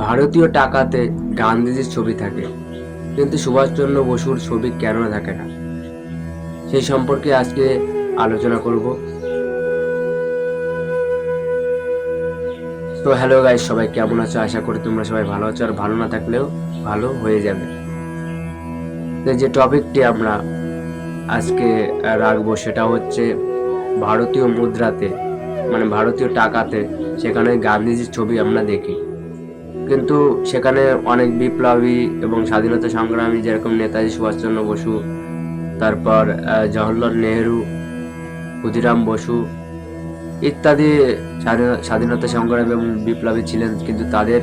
ভারতীয় টাকাতে গান্ধীজির ছবি থাকে, কিন্তু সুভাষচন্দ্র বসুর ছবি কেন থাকে না, সেই সম্পর্কে আজকে আলোচনা করব। তো হ্যালো গাইস, সবাই কেমন আছো? আশা করি তোমরা সবাই ভালো আছো, আর ভালো না থাকলেও ভালো হয়ে যাবে। তো যে টপিকটি আমরা আজকে রাখবো সেটা হচ্ছে ভারতীয় মুদ্রাতে, মানে ভারতীয় টাকাতে সেখানে গান্ধীজির ছবি আমরা দেখি, কিন্তু সেখানে অনেক বিপ্লবী এবং স্বাধীনতা সংগ্রামী যেরকম নেতাজি সুভাষচন্দ্র বসু, তারপর জওহরলাল নেহেরু, ক্ষুদিরাম বসু ইত্যাদি স্বাধীনতা সংগ্রামী এবং বিপ্লবী ছিলেন, কিন্তু তাদের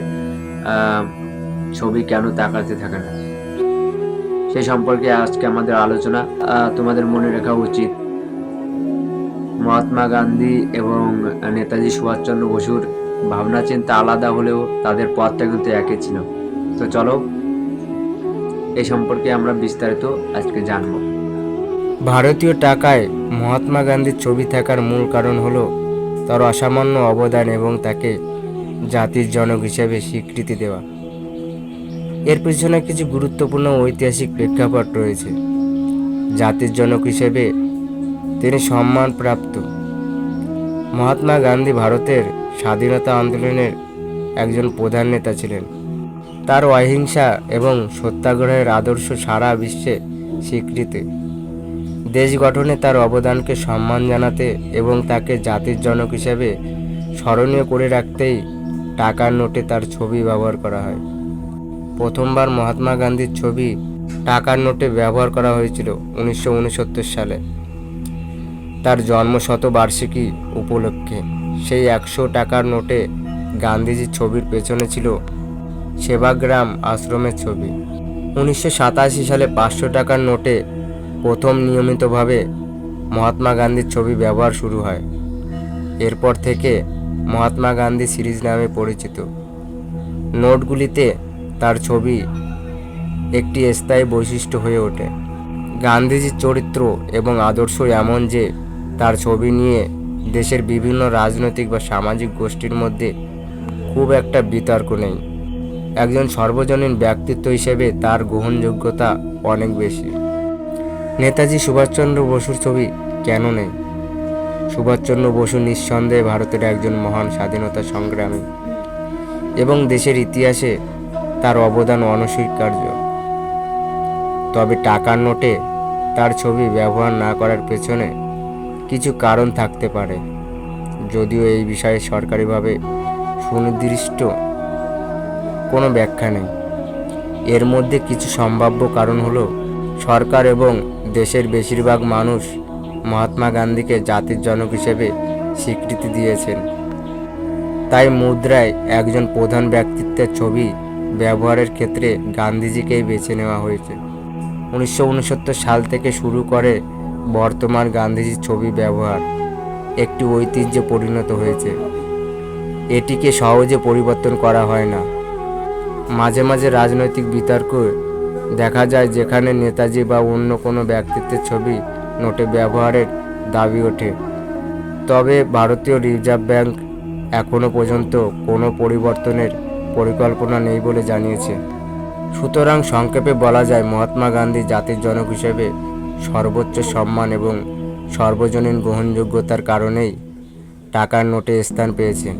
ছবি কেন তাকাতে থাকে না, সেই সম্পর্কে আজকে আমাদের আলোচনা। তোমাদের মনে রাখা উচিত, মহাত্মা গান্ধী এবং নেতাজি সুভাষচন্দ্র বসুর ভাবনা চিন্তা আলাদা হলেও তাদের পথটা কিন্তু একই ছিল। তো চলো এই সম্পর্কে আমরা বিস্তারিত আজকে জানব। ভারতীয় টাকায় মহাত্মা গান্ধীর ছবি থাকার মূল কারণ হলো তার অসামান্য অবদান এবং তাকে জাতির জনক হিসেবে স্বীকৃতি দেওয়া। এর পিছনে কিছু গুরুত্বপূর্ণ ঐতিহাসিক প্রেক্ষাপট রয়েছে। জাতির জনক হিসেবে তিনি সম্মানপ্রাপ্ত। মহাত্মা গান্ধী ভারতের স্বাধীনতা আন্দোলনের একজন প্রধান নেতা ছিলেন। তার অহিংসা এবং সত্যাগ্রহের আদর্শ সারা বিশ্বে স্বীকৃতি। দেশ গঠনে তার অবদানকে সম্মান জানাতে এবং তাকে জাতির জনক হিসেবে স্মরণীয় করে রাখতেই টাকার নোটে তার ছবি ব্যবহার করা হয়। প্রথমবার মহাত্মা গান্ধীর ছবি টাকার নোটে ব্যবহার করা হয়েছিল 1969 সালে, তার জন্মশতবার্ষিকী উপলক্ষে। সেই 100 টাকার নোটে গান্ধীজির ছবির পেছনে ছিল সেবাগ্রাম আশ্রমের ছবি। 1987 সালে 500 টাকার নোটে প্রথম নিয়মিতভাবে মহাত্মা গান্ধীর ছবি ব্যবহার শুরু হয়। এরপর থেকে মহাত্মা গান্ধী সিরিজ নামে পরিচিত। নোটগুলিতে তার ছবি একটি স্থায়ী বৈশিষ্ট্য হয়ে ওঠে। গান্ধীজির চরিত্র এবং আদর্শ এমন যে তার ছবি নিয়ে দেশের বিভিন্ন রাজনৈতিক বা সামাজিক গোষ্ঠীর মধ্যে খুব একটা বিতর্ক নেই। একজন সর্বজনীন ব্যক্তিত্ব হিসেবে তার গ্রহণযোগ্যতা অনেক বেশি। নেতাজি সুভাষচন্দ্র বসুর ছবি কেন নেই? সুভাষচন্দ্র বসু নিঃসন্দেহে ভারতের একজন মহান স্বাধীনতা সংগ্রামী এবং দেশের ইতিহাসে তার অবদান অনস্বীকার্য। তবে টাকার নোটে তার ছবি ব্যবহার না করার পেছনে কিছু কারণ থাকতে পারে, যদিও এই বিষয়ে সরকারিভাবে সুনির্দিষ্ট কোনো ব্যাখ্যা নেই। এর মধ্যে কিছু সম্ভাব্য কারণ হলো, সরকার এবং দেশের বেশিরভাগ মানুষ মহাত্মা গান্ধীকে জাতির জনক হিসেবে স্বীকৃতি দিয়েছেন, তাই মুদ্রায় একজন প্রধান ব্যক্তিত্বের ছবি ব্যবহারের ক্ষেত্রে গান্ধীজিকেই বেছে নেওয়া হয়েছে। 1969 সাল থেকে শুরু করে বর্তমান গান্ধীজির ছবি ব্যবহার একটি ঐতিহ্যে পরিণত হয়েছে। এটিকে সহজে পরিবর্তন করা হয় না। মাঝে মাঝে রাজনৈতিক বিতর্ক দেখা যায় যেখানে নেতাজি বা অন্য কোনো ব্যক্তিত্বের ছবি নোটে ব্যবহারের দাবি ওঠে। তবে ভারতীয় রিজার্ভ ব্যাংক এখনও পর্যন্ত কোনো পরিবর্তনের পরিকল্পনা নেই বলে জানিয়েছে। সুতরাং সংক্ষেপে বলা যায়, মহাত্মা গান্ধী জাতির জনক হিসেবে সর্বোচ্চ সম্মান এবং সর্বজনীন গ্রহণযোগ্যতার কারণেই টাকার নোটে স্থান পেয়েছেন।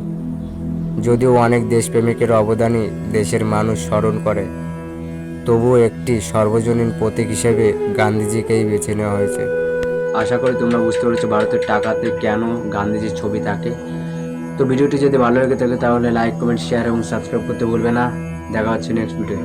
যদিও অনেক দেশপ্রেমিকের অবদানই দেশের মানুষ স্মরণ করে, তবুও একটি সর্বজনীন প্রতীক হিসেবে গান্ধীজিকেই বেছে নেওয়া হয়েছে। আশা করি তোমরা বুঝতে পেরেছো ভারতের টাকাতে কেন গান্ধীজির ছবি থাকে। তো ভিডিওটি যদি ভালো লেগে থাকে তাহলে লাইক, কমেন্ট, শেয়ার এবং সাবস্ক্রাইব করতে ভুলবে না। দেখা হচ্ছে নেক্সট ভিডিও।